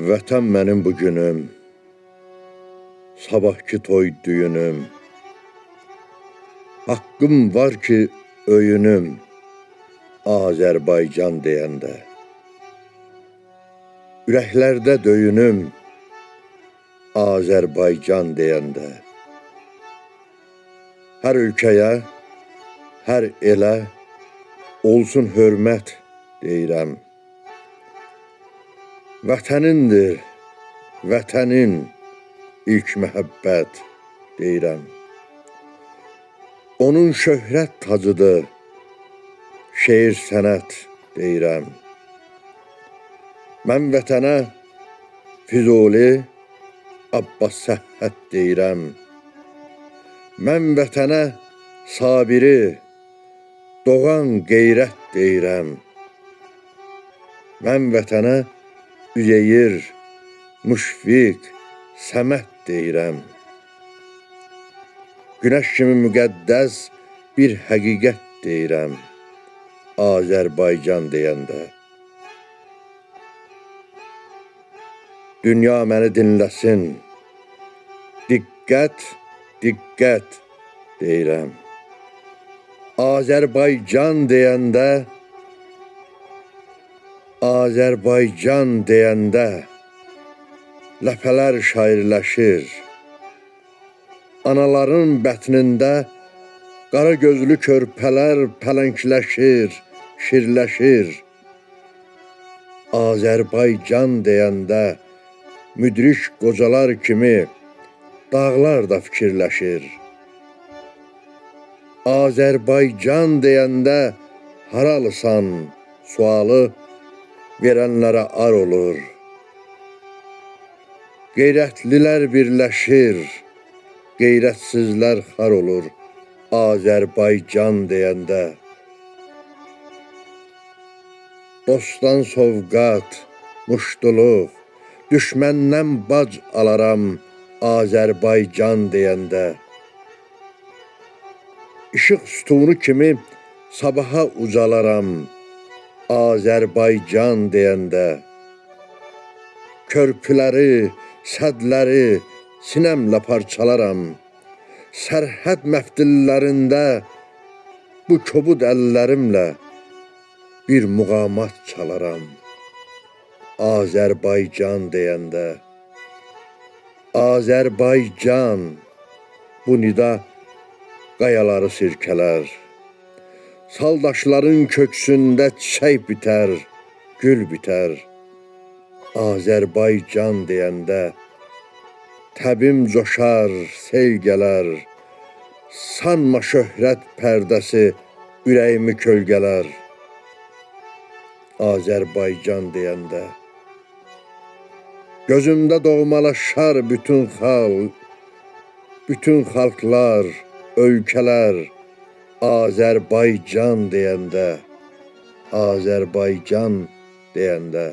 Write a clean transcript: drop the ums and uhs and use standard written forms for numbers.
Vətən mənim bu günüm, sabahki toy düyünüm. Haqqım var ki öyünüm, Azərbaycan deyəndə. Ürəklərdə döyünüm, Azərbaycan deyəndə. Hər ölkəyə, hər elə olsun hörmət deyirəm. Vətənindir, vətənin ilk məhəbbət deyirəm. Onun şöhrət tacıdır, şeir sənət deyirəm. Mən vətənə Füzuli, Abbas Səhhət deyirəm. Mən vətənə Sabiri, Doğan qeyrət deyirəm. Mən vətənə Üzeyir, Müşfiq, Səməd deyirəm. Günəş kimi müqəddəs bir həqiqət deyirəm, Azərbaycan deyəndə. Dünya məni dinləsin, diqqət, diqqət deyirəm. Azərbaycan deyəndə, Azərbaycan deyəndə ləpələr şairləşir. Anaların bətnində qara gözlü körpələr pələngləşir, şirləşir. Azərbaycan deyəndə müdrik qocalar kimi dağlar da fikirləşir. Azərbaycan deyəndə haralısan sualı verənlərə ar olur. Qeyrətlilər birləşir, qeyrətsizlər xar olur, Azərbaycan deyəndə. Dostdan sovqat, muştuluq, düşməndən bac alaram, Azərbaycan deyəndə. İşıq sütunu kimi sabaha ucalaram, Azərbaycan deyəndə. Körpüləri, sədləri sinəmlə parçalaram. Sərhəd məftillərində bu kobud əllərimlə bir muğamat çalaram, Azərbaycan deyəndə. Azərbaycan, bu nida qayaları sirkələr. Saldaşların köksündə çiçək bitər, gül bitər. Azərbaycan deyəndə təbim coşar, sel gələr. Sanma şöhrət pərdəsi ürəyimi kölgələr, Azərbaycan deyəndə. Gözümdə doğmalaşar bütün xalqlar, ölkələr, Azərbaycan deyəndə, Azərbaycan deyəndə.